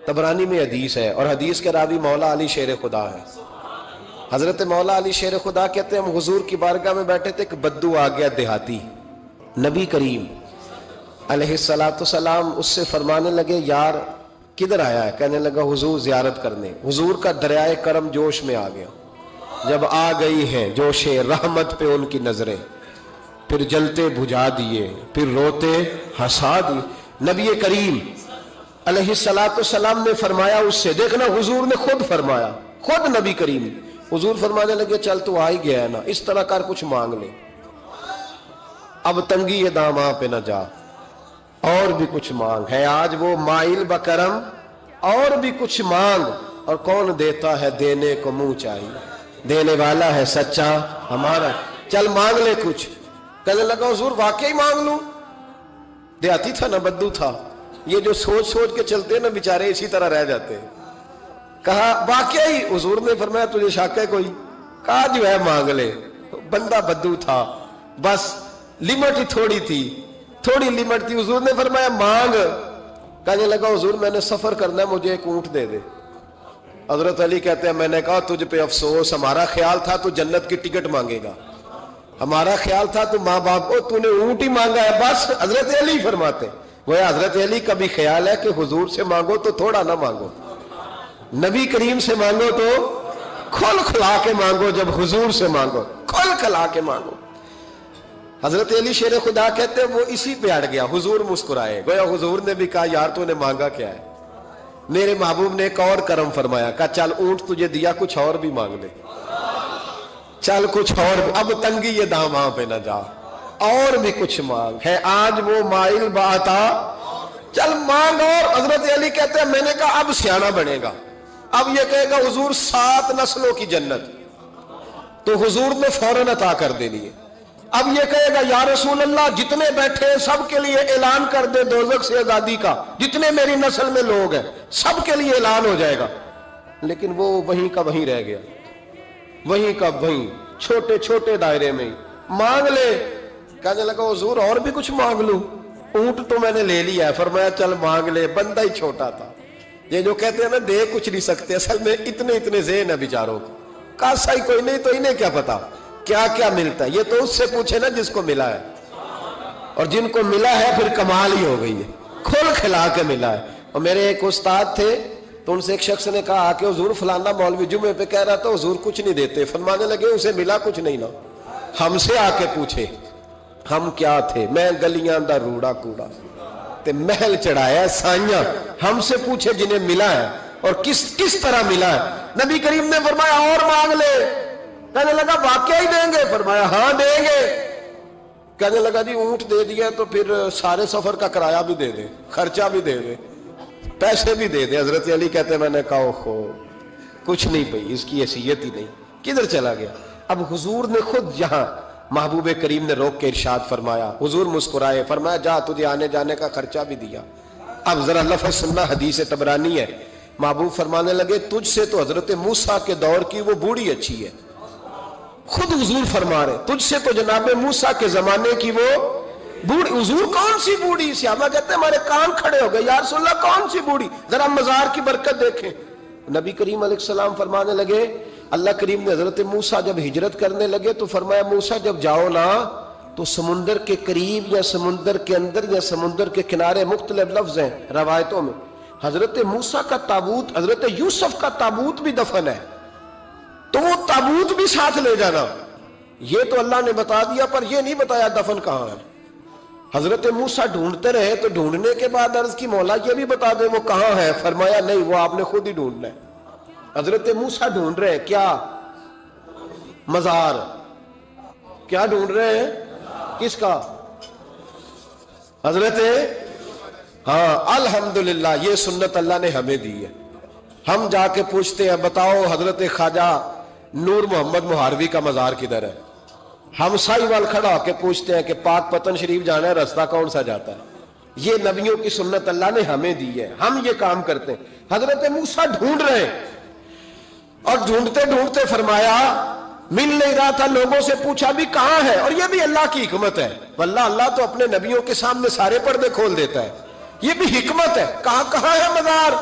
طبرانی میں حدیث ہے، اور حدیث کے راوی مولا علی شیر خدا ہے۔ حضرت مولا علی شیر خدا کہتے ہیں ہم حضور کی بارگاہ میں بیٹھے تھے کہ بدو آ گیا دیہاتی، نبی کریم علیہ السلام اس سے فرمانے لگے یار کدھر آیا ہے؟ کہنے لگا حضور زیارت کرنے۔ حضور کا دریائے کرم جوش میں آ گیا، جب آ گئی ہیں جوش رحمت پہ ان کی نظریں، پھر جلتے بجھا دیے، پھر روتے ہنسا دیے۔ نبی کریم علیہ السلام نے فرمایا اس سے، دیکھنا حضور نے خود فرمایا، خود نبی کریم حضور فرمانے لگے چل تو آ ہی گیا ہے نا، اس طرح کر کچھ مانگ لے، اب تنگی یہ داماں پہ نہ جا، اور بھی کچھ مانگ ہے آج وہ مائل بکرم، اور بھی کچھ مانگ، اور کون دیتا ہے دینے کو منہ چاہیے، دینے والا ہے سچا ہمارا، چل مانگ لے کچھ۔ کہنے لگا حضور واقعی مانگ لوں؟ دیہاتی تھا نا، بدو تھا، یہ جو سوچ سوچ کے چلتے نا بیچارے اسی طرح رہ جاتے ہیں۔ کہا واقعی؟ حضور نے فرمایا تجھے شک ہے کوئی؟ کہا جو ہے مانگ لے۔ بندہ بدو تھا، بس لمٹ ہی تھوڑی تھی، تھوڑی لمٹ تھی۔ حضور نے فرمایا مانگ۔ کہنے لگا حضور میں نے سفر کرنا ہے، مجھے ایک اونٹ دے دے۔ حضرت علی کہتے ہیں میں نے کہا تجھ پہ افسوس، ہمارا خیال تھا تو جنت کی ٹکٹ مانگے گا، ہمارا خیال تھا تو ماں باپ کو، تو نے اونٹ ہی مانگا ہے بس۔ حضرت علی فرماتے وہ حضرت علی کا بھی خیال ہے کہ حضور سے مانگو تو تھوڑا نہ مانگو، نبی کریم سے مانگو تو کھل کھلا کے مانگو، جب حضور سے مانگو کھل کھلا کے مانگو۔ حضرت علی شیر خدا کہتے ہیں وہ اسی پہ اڑ گیا۔ حضور مسکرائے، گویا حضور نے بھی کہا یار تو نے مانگا کیا ہے؟ میرے محبوب نے ایک اور کرم فرمایا، کہا چل اونٹ تجھے دیا، کچھ اور بھی مانگ لے، چل کچھ اور بھی، اب تنگی یہ داماں پہ نہ جا، اور بھی کچھ مانگ ہے آج وہ مائل باتا، چل مانگ۔ اور حضرت علی کہتے ہیں میں نے کہا اب سیانہ بنے گا، اب یہ کہے گا حضور 7 نسلوں کی جنت، تو حضور نے فوراً عطا کر دینی ہے۔ اب یہ کہے گا یا رسول اللہ جتنے بیٹھے سب کے لیے اعلان کر دے دوزخ سے آزادی کا، جتنے میری نسل میں لوگ ہیں سب کے لیے اعلان ہو جائے گا، لیکن وہ وہیں کا وہیں رہ گیا، وہیں کا وہیں، چھوٹے چھوٹے دائرے میں ہی۔ مانگ لے۔ کہنے لگا حضور اور بھی کچھ مانگ لوں؟ اونٹ تو میں نے لے لیا ہے۔ فرمایا چل مانگ لے۔ بندہ ہی چھوٹا تھا، یہ جو کہتے ہیں نا دے کچھ نہیں سکتے، اصل میں اتنے ذہن ہے بیچاروں کو، کاسا ہی کوئی نہیں، تو انہیں کیا پتا کیا کیا ملتا ہے، یہ تو اس سے پوچھے نا جس کو ملا ہے، اور جن کو ملا ہے پھر کمال ہی ہو گئی ہے، کھول کھلا کے ملا ہے۔ اور میرے ایک استاد تھے تو ان سے ایک شخص نے کہا کہ حضور فلانا مولوی جمعے پہ کہہ رہا تھا حضور کچھ نہیں دیتے۔ فرمانے لگے اسے ملا کچھ نہیں نا، ہم سے آ کے پوچھے ہم کیا تھے، میں گلیاں دا روڑا کوڑا تے محل چڑھایا سائیاں، ہم سے پوچھے جنہیں ملا ہے اور کس طرح ملا ہے۔ نبی کریم نے فرمایا اور مانگ لے۔ کہنے لگا واقعی دیں گے؟ فرمایا ہاں دیں گے۔ کہنے لگا جی اونٹ دے دیا تو پھر سارے سفر کا کرایہ بھی دے دے، خرچہ بھی دے دے، پیسے بھی دے دے۔ حضرت علی کہتے ہیں میں نے کہا اوہو کچھ نہیں پئی، اس کی حیثیت ہی نہیں، کدھر چلا گیا؟ اب حضور نے خود یہاں محبوب کریم نے روک کے ارشاد فرمایا، حضور مسکرائے، فرمایا جا تجھے آنے جانے کا خرچہ بھی دیا۔ اب ذرا لفظ سننا، حدیث طبرانی ہے، محبوب فرمانے لگے تجھ سے تو حضرت موسیٰ کے دور کی وہ بوڑھی اچھی ہے۔ خود حضور فرما رہے تجھ سے تو جناب موسیٰ کے زمانے کی وہ بوڑھی۔ حضور کون سی بوڑھی؟ صحابہ کہتے ہیں ہمارے کان کھڑے ہو گئے، یا رسول اللہ کون سی بوڑھی؟ ذرا مزار کی برکت دیکھیں۔ نبی کریم علیہ السلام فرمانے لگے، اللہ کریم نے حضرت موسیٰ جب ہجرت کرنے لگے تو فرمایا موسیٰ جب جاؤ نا تو سمندر کے قریب یا سمندر کے اندر یا سمندر کے کنارے، مختلف لفظ ہیں روایتوں میں، حضرت موسیٰ کا تابوت، حضرت یوسف کا تابوت بھی دفن ہے، تو وہ تابوت بھی ساتھ لے جانا۔ یہ تو اللہ نے بتا دیا پر یہ نہیں بتایا دفن کہاں ہے۔ حضرت موسیٰ ڈھونڈتے رہے تو ڈھونڈنے کے بعد عرض کی مولا یہ بھی بتا دے وہ کہاں ہے؟ فرمایا نہیں، وہ آپ نے خود ہی ڈھونڈنا ہے۔ حضرت موسیٰ ڈھونڈ رہے ہیں کیا؟ مزار۔ کیا ڈھونڈ رہے ہیں؟ کس کا؟ حضرت، ہاں الحمدللہ یہ سنت اللہ نے ہمیں دی ہے۔ ہم جا کے پوچھتے ہیں بتاؤ حضرت خواجہ نور محمد مہاروی کا مزار کدھر ہے؟ ہم سائی وال کھڑا ہو کے پوچھتے ہیں کہ پاک پتن شریف جانا ہے، راستہ کون سا جاتا ہے؟ یہ نبیوں کی سنت اللہ نے ہمیں دی ہے، ہم یہ کام کرتے ہیں۔ حضرت موسیٰ ڈھونڈ رہے ہیں اور ڈھونڈتے ڈھونڈتے فرمایا مل نہیں رہا تھا، لوگوں سے پوچھا بھی کہاں ہے، اور یہ بھی اللہ کی حکمت ہے، واللہ اللہ تو اپنے نبیوں کے سامنے سارے پردے کھول دیتا ہے، یہ بھی حکمت ہے۔ کہاں ہے مزار؟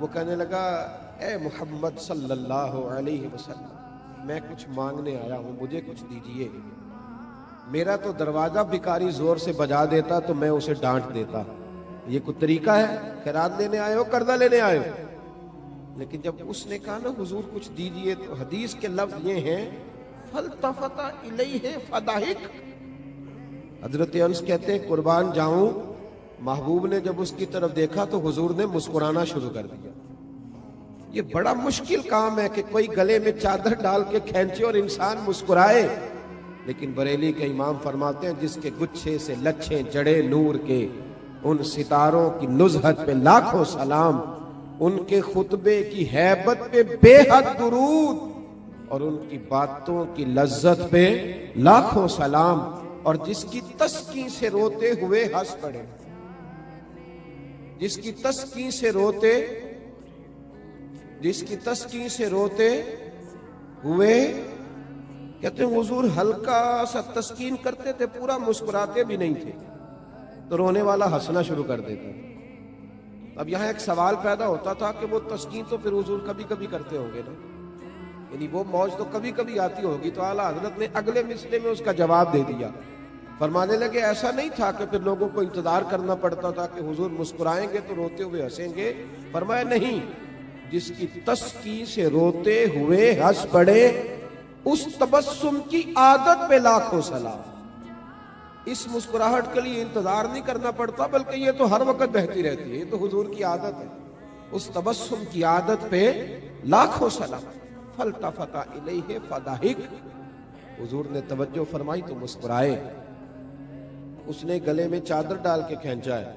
وہ کہنے لگا اے محمد صلی اللہ علیہ وسلم، میں کچھ مانگنے آیا ہوں، مجھے کچھ دیجئے۔ میرا تو دروازہ بھکاری زور سے بجا دیتا تو میں اسے ڈانٹ دیتا، یہ کوئی طریقہ ہے؟ خیرات لینے آئے ہو، قرضہ لینے آئے ہو؟ لیکن جب اس نے کہا نا حضور کچھ دیجئے، تو حدیث کے لفظ یہ ہیں فَالْتَفَتَ إِلَيْهِ فَضَحِكَ۔ حضرت انس کہتے ہیں قربان جاؤں، محبوب نے جب اس کی طرف دیکھا تو حضور نے مسکرانا شروع کر دیا۔ یہ بڑا مشکل کام ہے کہ کوئی گلے میں چادر ڈال کے کھینچے اور انسان مسکرائے، لیکن بریلی کے امام فرماتے ہیں جس کے گچھے سے لچھیں جڑے نور کے، ان ستاروں کی نزہت پہ لاکھوں سلام، ان کے خطبے کی ہیبت پہ بے حد درود، اور ان کی باتوں کی لذت پہ لاکھوں سلام، اور جس کی تسکین سے روتے ہوئے ہنس پڑے، جس کی تسکین سے روتے ہوئے، کہتے ہیں حضور ہلکا سا تسکین کرتے تھے، پورا مسکراتے بھی نہیں تھے، تو رونے والا ہنسنا شروع کر دیتا تھا۔ اب یہاں ایک سوال پیدا ہوتا تھا کہ وہ تسکین تو پھر حضور کبھی کبھی کرتے ہوں گے نا، یعنی وہ موج تو کبھی کبھی آتی ہوگی، تو اعلیٰ حضرت نے اگلے مصرعے میں اس کا جواب دے دیا، فرمانے لگے ایسا نہیں تھا کہ پھر لوگوں کو انتظار کرنا پڑتا تھا کہ حضور مسکرائیں گے تو روتے ہوئے ہنسیں گے، فرمایا نہیں، جس کی تسکین سے روتے ہوئے ہنس پڑے اس تبسم کی عادت پہ لاکھوں سلام۔ اس مسکراہٹ کے لیے انتظار نہیں کرنا پڑتا، بلکہ یہ تو ہر وقت بہتی رہتی ہے، یہ تو حضور کی عادت ہے، اس تبسم کی عادت پہ لاکھوں سلام۔ فَالْتَفَتَ إِلَيْهِ فَضَحِكَ، حضور نے توجہ فرمائی تو مسکرائے۔ اس نے گلے میں چادر ڈال کے کھینچا ہے،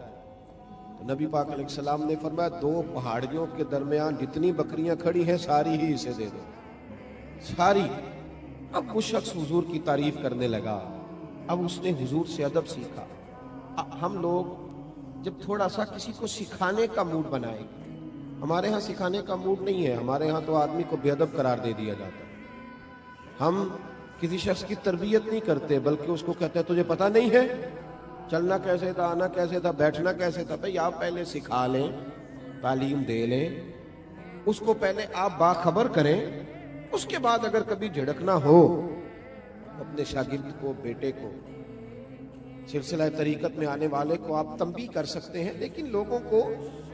تو نبی پاک علیہ السلام نے فرمایا دو پہاڑیوں کے درمیان جتنی بکریاں کھڑی ہیں ساری ہی اسے دے دو، ساری۔ اب وہ شخص حضور کی تعریف کرنے لگا، اب اس نے حضور سے ادب سیکھا۔ ہم لوگ جب تھوڑا سا کسی کو سکھانے کا موڈ بنائیں، ہمارے ہاں سکھانے کا موڈ نہیں ہے، ہمارے ہاں تو آدمی کو بے ادب قرار دے دیا جاتا ہے۔ ہم کسی شخص کی تربیت نہیں کرتے، بلکہ اس کو کہتے ہیں تجھے پتہ نہیں ہے چلنا کیسے تھا، آنا کیسے تھا، بیٹھنا کیسے تھا۔ بھئی آپ پہلے سکھا لیں، تعلیم دے لیں، اس کو پہلے آپ باخبر کریں، اس کے بعد اگر کبھی جھڑکنا ہو اپنے شاگرد کو، بیٹے کو، سلسلہ طریقت میں آنے والے کو آپ تنبیہ کر سکتے ہیں، لیکن لوگوں کو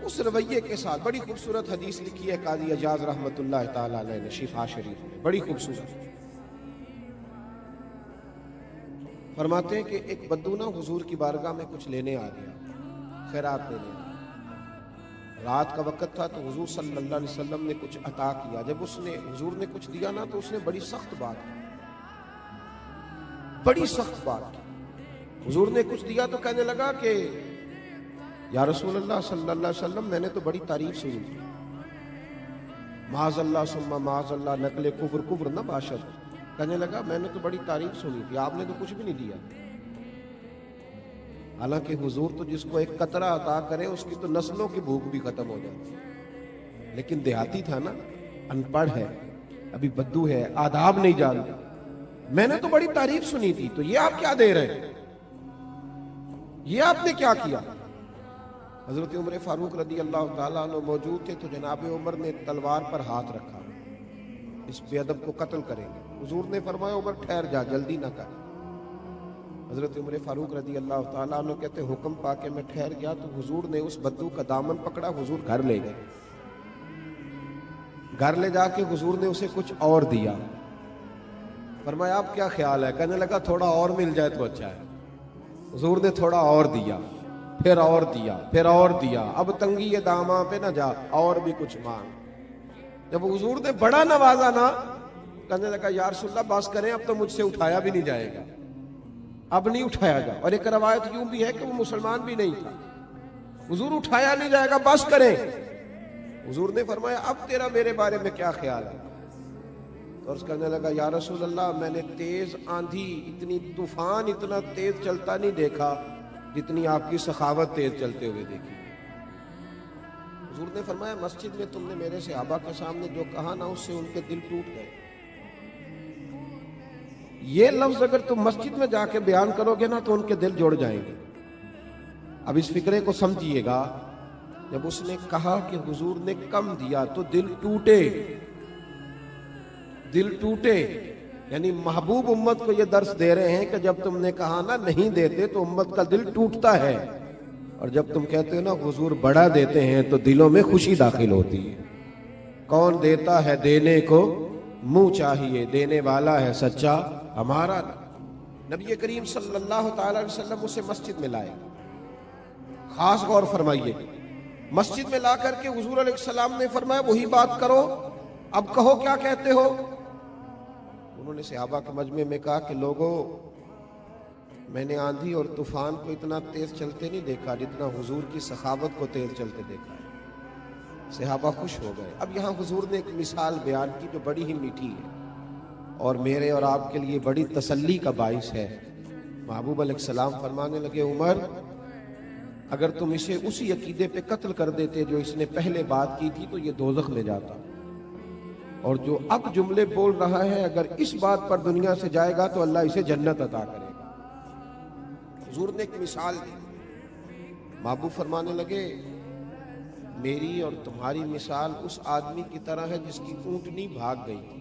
اس رویے کے ساتھ۔ بڑی خوبصورت حدیث لکھی ہے قاضی اجاز رحمت اللہ تعالیٰ علیہ نے شفا شریف میں، بڑی خوبصورت۔ فرماتے ہیں کہ ایک بدو نا حضور کی بارگاہ میں کچھ لینے آ گیا، خیرات لینے آ گیا۔ رات کا وقت تھا تو حضور صلی اللہ علیہ وسلم نے کچھ عطا کیا۔ جب حضور نے کچھ دیا نا تو اس نے بڑی سخت بات کی، بڑی سخت بات کی۔ حضور نے کچھ دیا تو کہنے لگا کہ یا رسول اللہ صلی اللہ علیہ وسلم میں نے تو بڑی تعریف سنی تھی، معاذ اللہ ثم معاذ اللہ نقل کفر نہ باشد۔ کہنے لگا میں نے تو بڑی تعریف سنی تھی، آپ نے تو کچھ بھی نہیں دیا۔ حالانکہ حضور تو جس کو ایک قطرہ عطا کرے اس کی تو نسلوں کی بھوک بھی ختم ہو جاتی، لیکن دیہاتی تھا نا، ان پڑھ ہے، ابھی بدو ہے، آداب نہیں جانتا۔ میں نے تو بڑی تعریف سنی تھی، تو یہ آپ کیا دے رہے ہیں، یہ آپ نے کیا کیا؟ حضرت عمر فاروق رضی اللہ تعالیٰ عنہ موجود تھے، تو جناب عمر نے تلوار پر ہاتھ رکھا، اس بے ادب کو قتل کریں گے۔ حضور نے فرمایا عمر ٹھہر جا، جلدی نہ کر۔ حضرت عمر فاروق رضی اللہ تعالیٰ عنہ کہتے حکم پا کے میں ٹھہر گیا تو حضور نے اس بدو کا دامن پکڑا، حضور گھر لے گئے۔ گھر لے جا کے حضور نے اسے کچھ اور دیا۔ فرمایا آپ کیا خیال ہے؟ کہنے لگا تھوڑا اور مل جائے تو اچھا ہے۔ حضور نے تھوڑا اور دیا، پھر اور دیا، پھر اور دیا۔ اب تنگی یہ داماں پہ نہ جا، اور بھی کچھ مانگ۔ جب حضور نے بڑا نوازا نا، کہنے لگا یا رسول اللہ بس کریں، اب تو مجھ سے اٹھایا بھی نہیں جائے گا، اب نہیں اٹھایا جا۔ اور ایک روایت یوں بھی ہے کہ وہ مسلمان بھی نہیں تھا۔ حضور اٹھایا نہیں جائے گا، بس کریں۔ حضور نے فرمایا اب تیرا میرے بارے میں کیا خیال ہے؟ تو عرض کرنے لگا یا رسول اللہ میں نے تیز آندھی، اتنی طوفان اتنا تیز چلتا نہیں دیکھا جتنی آپ کی سخاوت تیز چلتے ہوئے دیکھی۔ حضور نے فرمایا مسجد میں تم نے میرے صحابہ کے سامنے جو کہا نا، اس سے ان کے دل ٹوٹ گئے۔ یہ لفظ اگر تم مسجد میں جا کے بیان کرو گے نا تو ان کے دل جڑ جائیں گے۔ اب اس فکرے کو سمجھیے گا جب اس نے کہا کہ حضور نے کم دیا تو دل ٹوٹے، دل ٹوٹے، یعنی محبوب امت کو یہ درس دے رہے ہیں کہ جب تم نے کہا نا نہیں دیتے تو امت کا دل ٹوٹتا ہے، اور جب تم کہتے ہو نا حضور بڑا دیتے ہیں تو دلوں میں خوشی داخل ہوتی ہے۔ کون دیتا ہے دینے کو منہ چاہیے، دینے والا ہے سچا ہمارا۔ نبی کریم صلی اللہ تعالی علیہ وسلم اسے مسجد میں لائے، خاص غور فرمائیے، مسجد میں لا کر کے حضور علیہ السلام نے فرمایا وہی بات کرو، اب کہو کیا کہتے ہو۔ انہوں نے صحابہ کے مجمع میں کہا کہ لوگوں، میں نے آندھی اور طوفان کو اتنا تیز چلتے نہیں دیکھا جتنا حضور کی سخاوت کو تیز چلتے دیکھا ہے۔ صحابہ خوش ہو گئے۔ اب یہاں حضور نے ایک مثال بیان کی جو بڑی ہی میٹھی ہے اور میرے اور آپ کے لیے بڑی تسلی کا باعث ہے۔ محبوب علیہ السلام فرمانے لگے عمر، اگر تم اسے اسی عقیدے پہ قتل کر دیتے جو اس نے پہلے بات کی تھی تو یہ دوزخ میں جاتا، اور جو اب جملے بول رہا ہے اگر اس بات پر دنیا سے جائے گا تو اللہ اسے جنت عطا کرے گا۔ حضور نے ایک مثال دی۔ محبوب فرمانے لگے میری اور تمہاری مثال اس آدمی کی طرح ہے جس کی اونٹنی بھاگ گئی تھی،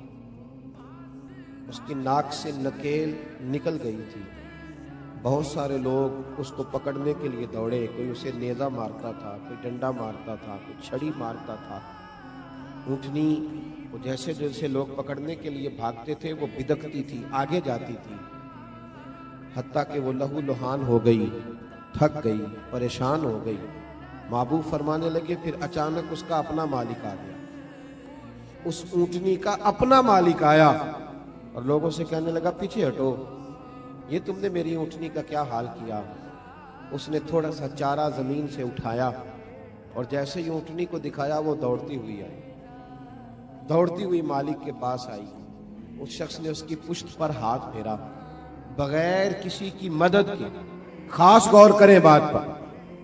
اس کی ناک سے نکیل نکل گئی تھی، بہت سارے لوگ اس کو پکڑنے کے لیے دوڑے، کوئی اسے نیزہ مارتا تھا، کوئی ڈنڈا مارتا تھا، کوئی چھڑی مارتا تھا۔ اونٹنی وہ جیسے جیسے لوگ پکڑنے کے لیے بھاگتے تھے وہ بدکتی تھی، آگے جاتی تھی، حتیٰ کہ وہ لہو لہان ہو گئی، تھک گئی، پریشان ہو گئی۔ محبوب فرمانے لگے پھر اچانک اس کا اپنا مالک آ گیا، اس اونٹنی کا اپنا مالک آیا اور لوگوں سے کہنے لگا پیچھے ہٹو، یہ تم نے میری اونٹنی کا کیا حال کیا۔ اس نے تھوڑا سا چارہ زمین سے اٹھایا اور جیسے ہی اونٹنی کو دکھایا وہ دوڑتی ہوئی آئی، دوڑتی ہوئی مالک کے پاس آئی۔ اس شخص نے اس کی پشت پر ہاتھ پھیرا بغیر کسی کی مدد کے، خاص غور کریں بات پر،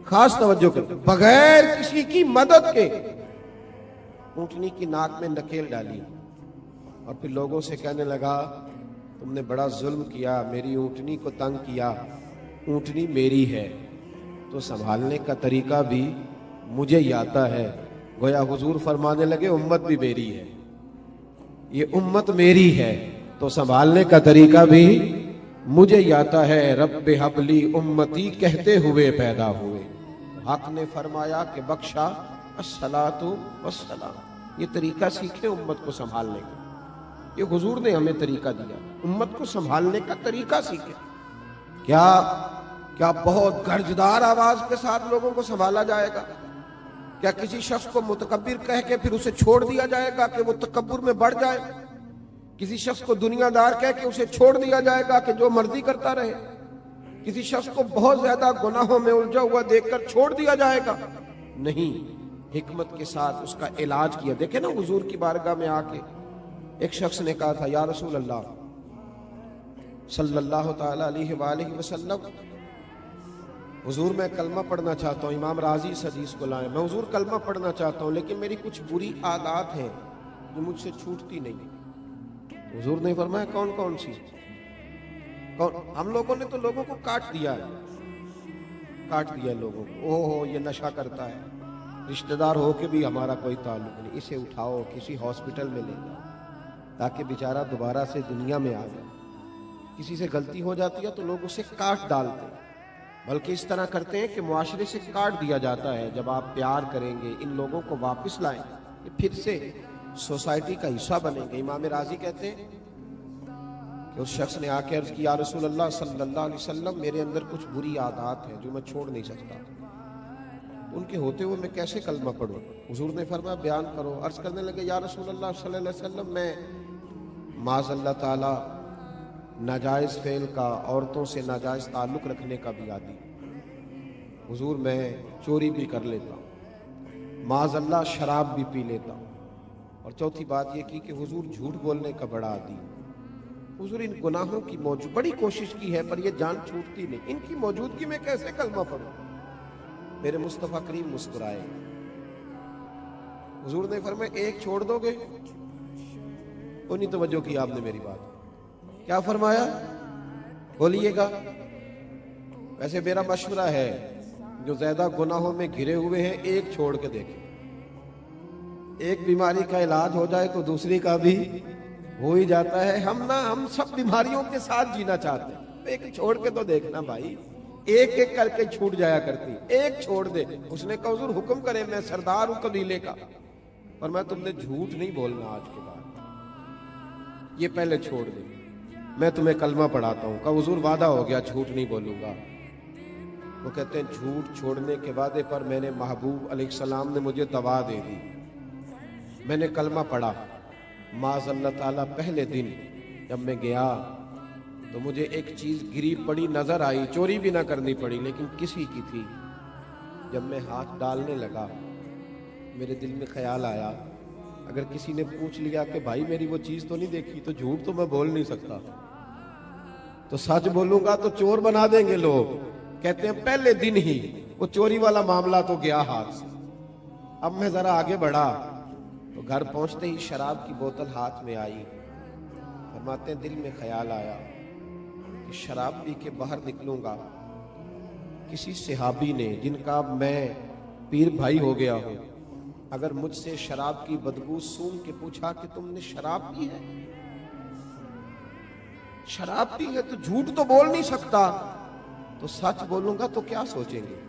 خاص توجہ کریں، بغیر کسی کی مدد کے اونٹنی کی ناک میں نکیل ڈالی اور پھر لوگوں سے کہنے لگا تم نے بڑا ظلم کیا، میری اونٹنی کو تنگ کیا، اونٹنی میری ہے تو سنبھالنے کا طریقہ بھی مجھے ہی آتا ہے۔ گویا حضور فرمانے لگے امت بھی میری ہے، یہ امت میری ہے تو سنبھالنے کا طریقہ بھی مجھے ہی آتا ہے۔ رب ہب لی امتی کہتے ہوئے پیدا ہوئے، حق نے فرمایا کہ بخشا الصلاۃ والسلام۔ یہ طریقہ سیکھیں امت کو سنبھالنے کا، یہ حضور نے ہمیں طریقہ دیا، امت کو سنبھالنے کا طریقہ سیکھیں۔ کیا بہت گرجدار آواز کے ساتھ لوگوں کو سنبھالا جائے گا؟ کیا کسی شخص کو متکبر کہہ کے پھر اسے چھوڑ دیا جائے گا کہ وہ تکبر میں بڑھ جائے؟ کسی شخص کو دنیا دار کہہ کے اسے چھوڑ دیا جائے گا کہ جو مرضی کرتا رہے؟ کسی شخص کو بہت زیادہ گناہوں میں الجھا ہوا دیکھ کر چھوڑ دیا جائے گا؟ نہیں، حکمت کے ساتھ اس کا علاج کیا۔ دیکھیں نا حضور کی بارگاہ میں آ کے ایک شخص نے کہا تھا یا رسول اللہ صلی اللہ تعالی علیہ وآلہ وسلم، حضور میں کلمہ پڑھنا چاہتا ہوں، امام راضی اس حدیث کو لائیں، میں حضور کلمہ پڑھنا چاہتا ہوں لیکن میری کچھ بری عادات ہیں جو مجھ سے چھوٹتی نہیں۔ حضور نے فرمایا کون کون سی؟ ہم لوگوں نے تو لوگوں کو کاٹ دیا لوگوں کو، یہ نشہ کرتا ہے، رشتہ دار ہو کے بھی ہمارا کوئی تعلق نہیں، اسے اٹھاؤ کسی ہاسپٹل میں لے جاؤ تاکہ بیچارہ دوبارہ سے دنیا میں آ جائے۔ کسی سے غلطی ہو جاتی ہے تو لوگ اسے کاٹ ڈالتے ہیں، بلکہ اس طرح کرتے ہیں کہ معاشرے سے کاٹ دیا جاتا ہے۔ جب آپ پیار کریں گے، ان لوگوں کو واپس لائیں، یہ پھر سے سوسائٹی کا حصہ بنیں گے۔ امام راضی کہتے ہیں کہ اس شخص نے آ کے عرض کی یا رسول اللہ صلی اللہ علیہ وسلم، میرے اندر کچھ بری عادات ہیں جو میں چھوڑ نہیں سکتا، ان کے ہوتے ہوئے میں کیسے کلمہ پڑھوں؟ حضور نے فرمایا بیان کرو۔ عرض کرنے لگے یا رسول اللہ صلی اللہ علیہ وسلم، میں معاذ اللہ تعالی ناجائز فعل کا، عورتوں سے ناجائز تعلق رکھنے کا بھی عادی، حضور میں چوری بھی کر لیتا ہوں، معاذ اللہ شراب بھی پی لیتا ہوں، اور چوتھی بات یہ کی کہ حضور جھوٹ بولنے کا بڑا عادی۔ حضور ان گناہوں کی بڑی کوشش کی ہے پر یہ جان چھوٹتی نہیں، ان کی موجودگی میں کیسے کلمہ پڑھوں؟ میرے مصطفیٰ کریم مسکرائے۔ حضور نے فرمایا ایک چھوڑ دو گے؟ انہیں توجہ کی آپ نے میری بات، کیا فرمایا؟ بولیے گا۔ ویسے میرا مشورہ ہے جو زیادہ گناہوں میں گھرے ہوئے ہیں ایک چھوڑ کے دیکھیں. ایک بیماری کا علاج ہو جائے تو دوسری کا بھی ہو ہی جاتا ہے. ہم سب بیماریوں کے ساتھ جینا چاہتے ہیں. ایک چھوڑ کے تو دیکھنا بھائی. ایک ایک کر کے چھوٹ جایا کرتی, ایک چھوڑ دے. اس نے کہا حضور حکم کرے, میں سردار ہوں قبیلے کا, اور میں تم نے جھوٹ نہیں بولنا آج کے بعد, یہ پہلے چھوڑ دے, میں تمہیں کلمہ پڑھاتا ہوں. کہا حضور وعدہ ہو گیا جھوٹ نہیں بولوں گا. وہ کہتے ہیں جھوٹ چھوڑنے کے وعدے پر میں نے محبوب علیہ السلام نے مجھے دوا دے دی. میں نے کلمہ پڑھا. معاذ اللہ تعالیٰ پہلے دن جب میں گیا تو مجھے ایک چیز گری پڑی نظر آئی, چوری بھی نہ کرنی پڑی لیکن کسی کی تھی. جب میں ہاتھ ڈالنے لگا میرے دل میں خیال آیا اگر کسی نے پوچھ لیا کہ بھائی میری وہ چیز تو نہیں دیکھی, تو جھوٹ تو میں بول نہیں سکتا, تو سچ بولوں گا تو چور بنا دیں گے لوگ. کہتے ہیں پہلے دن ہی وہ چوری والا معاملہ تو گیا ہاتھ سے. اب میں ذرا آگے بڑھا تو گھر پہنچتے ہی شراب کی بوتل ہاتھ میں آئی. فرماتے ہیں دل میں خیال آیا کہ شراب پی کے باہر نکلوں گا. کسی صحابی نے جن کا میں پیر بھائی ہو گیا ہوں, اگر مجھ سے شراب کی بدبو سونگھ کے پوچھا کہ تم نے شراب پی ہے, شراب پی ہے, تو جھوٹ تو بول نہیں سکتا, تو سچ بولوں گا تو کیا سوچیں گے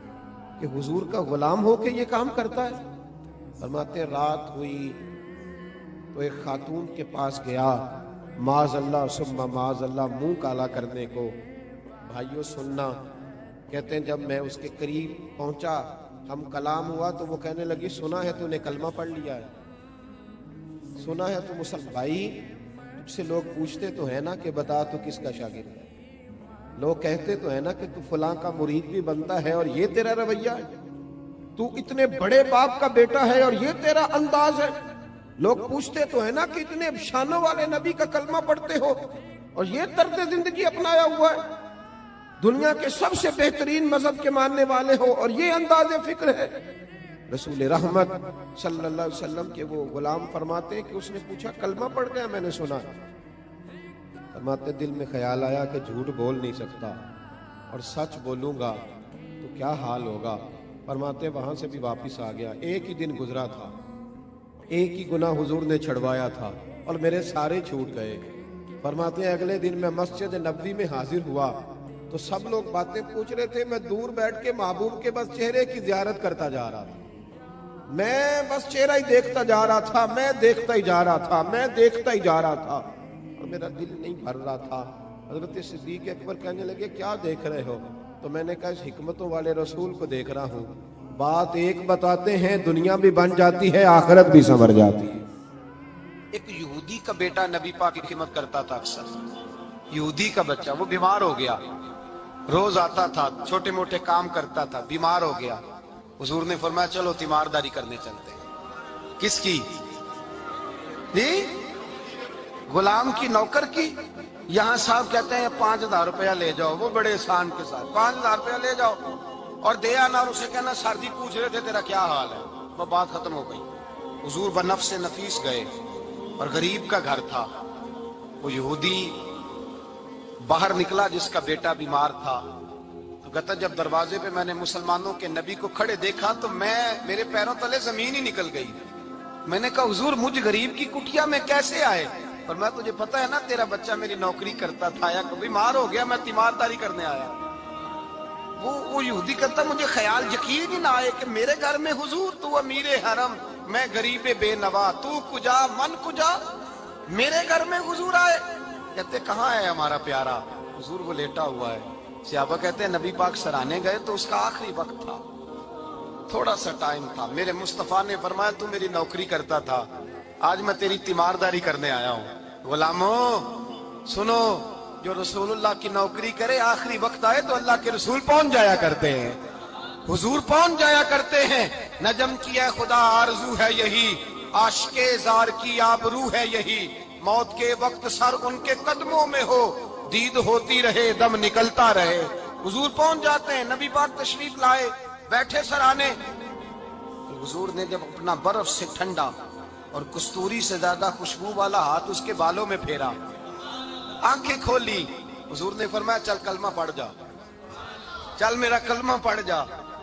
کہ حضور کا غلام ہو کے یہ کام کرتا ہے. فرماتے ہیں رات ہوئی تو ایک خاتون کے پاس گیا, معاذ اللہ ثم معاذ اللہ منہ کالا کرنے کو. بھائیو سننا, کہتے ہیں جب میں اس کے قریب پہنچا, ہم کلام ہوا تو وہ کہنے لگی سنا ہے تو نے کلمہ پڑھ لیا ہے, سنا ہے تو مسلمان. بھائی تجھ سے لوگ پوچھتے تو ہیں نا کہ بتا تو کس کا شاگرد ہے, لوگ کہتے تو ہیں نا کہ تو فلاں کا مرید بھی بنتا ہے اور یہ تیرا رویہ ہے, تو اتنے بڑے باپ کا بیٹا ہے اور یہ تیرا انداز ہے. لوگ پوچھتے تو ہیں نا کہ اتنے شانوں والے نبی کا کلمہ پڑھتے ہو اور یہ طرز زندگی اپنایا ہوا ہے, دنیا کے سب سے بہترین مذہب کے ماننے والے ہو اور یہ انداز فکر ہے. رسول رحمت صلی اللہ علیہ وسلم کے وہ غلام فرماتے ہیں کہ اس نے پوچھا کلمہ پڑھ گیا, میں نے سنا. فرماتے دل میں خیال آیا کہ جھوٹ بول نہیں سکتا اور سچ بولوں گا تو کیا حال ہوگا. فرماتے وہاں سے بھی واپس آ گیا. ایک ہی دن گزرا تھا, ایک ہی گناہ حضور نے چھڑوایا تھا اور میرے سارے چھوٹ گئے. فرماتے ہیں اگلے دن میں مسجد نبوی میں حاضر ہوا تو سب لوگ باتیں پوچھ رہے تھے. میں دور بیٹھ کے محبوب کے بس چہرے کی زیارت کرتا جا رہا تھا, میں بس چہرہ ہی دیکھتا جا رہا تھا, میں دیکھتا ہی جا رہا تھا, میں دیکھتا ہی جا رہا تھا, اور میرا دل نہیں بھر رہا تھا. حضرت صدیق اکبر کہنے لگے کیا دیکھ رہے ہو؟ تو میں نے کہا اس حکمتوں والے رسول کو دیکھ رہا ہوں. بات ایک بتاتے ہیں, دنیا بھی بن جاتی ہے, آخرت بھی سنور جاتی ہے. ایک یہودی کا بیٹا نبی پاک کی خدمت کرتا تھا اکثر. یہودی کا بچہ, وہ بیمار ہو گیا, روز آتا تھا, چھوٹے موٹے کام کرتا تھا, بیمار ہو گیا. حضور نے فرمایا چلو تیمارداری کرنے چلتے ہیں. کس کی؟ جی غلام کی, نوکر کی. یہاں صاحب کہتے ہیں 5,000 روپیہ لے جاؤ, وہ بڑے احسان کے ساتھ 5,000 روپیہ لے جاؤ اور دے آنا, اور اسے کہنا سردی پوچھ رہے تھے تیرا کیا حال ہے, وہ بات ختم ہو گئی. حضور بنفس نفیس گئے اور غریب کا گھر تھا. وہ یہودی باہر نکلا جس کا بیٹا بیمار تھا, تو کہتا جب دروازے پہ میں نے مسلمانوں کے نبی کو کھڑے دیکھا تو میرے پیروں تلے زمین ہی نکل گئی. میں نے کہا حضور مجھ غریب کی کٹیا میں کیسے آئے؟ اور میں تجھے پتا ہے نا تیرا بچہ میری نوکری کرتا تھا, یا بیمار ہو گیا, میں تیمارداری کرنے آیا. وہ یہودی کہتا مجھے خیال یقین ہی نہ آئے کہ میرے گھر میں حضور, تو امیر حرم, میں غریب بے نوا, تو کجا من کجا, میرے گھر میں حضور آئے. کہتے کہاں ہے ہمارا پیارا؟ حضور وہ لیٹا ہوا ہے. صحابہ کہتے ہیں نبی پاک سرانے گئے تو اس کا آخری وقت تھا, تھوڑا سا ٹائم تھا. میرے مصطفیٰ نے فرمایا تو میری نوکری کرتا تھا, آج میں تیری تیمارداری کرنے آیا ہوں. غلاموں سنو, جو رسول اللہ کی نوکری کرے آخری وقت آئے تو اللہ کے رسول پہنچ جایا کرتے ہیں, حضور پہنچ جایا کرتے ہیں. نجم کی اے خدا آرزو ہے یہی, عاشق زار کی آبرو ہے یہی, موت کے وقت سر ان کے قدموں میں ہو, دید ہوتی رہے دم نکلتا رہے. حضور پہنچ جاتے ہیں. نبی پاک تشریف لائے, بیٹھے سرانے. حضور نے جب اپنا برف سے ٹھنڈا اور کستوری سے زیادہ خوشبو والا ہاتھ اس کے بالوں میں پھیرا, آنکھیں کھولی, حضور نے فرمایا چل کلمہ پڑھ جا, چل میرا کلمہ پڑھ جا.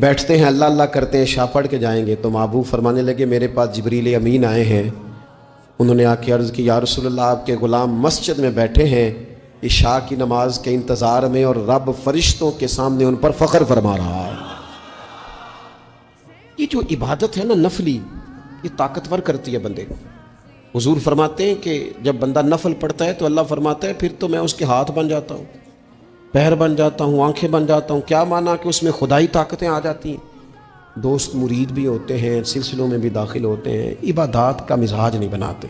بیٹھتے ہیں اللہ اللہ کرتے ہیں، عشاء پڑھ کے جائیں گے تو محبوب فرمانے لگے میرے پاس جبریل امین آئے ہیں، انہوں نے آ کے عرض کی یا رسول اللہ آپ کے غلام مسجد میں بیٹھے ہیں عشاء کی نماز کے انتظار میں، اور رب فرشتوں کے سامنے ان پر فخر فرما رہا ہے۔ یہ جو عبادت ہے نا نفلی، یہ طاقتور کرتی ہے بندے کو۔ حضور فرماتے ہیں کہ جب بندہ نفل پڑھتا ہے تو اللہ فرماتا ہے پھر تو میں اس کے ہاتھ بن جاتا ہوں، پیر بن جاتا ہوں، آنکھیں بن جاتا ہوں۔ کیا مانا کہ اس میں خدائی طاقتیں آ جاتی ہیں، دوست مرید بھی ہوتے ہیں، سلسلوں میں بھی داخل ہوتے ہیں، عبادات کا مزاج نہیں بناتے۔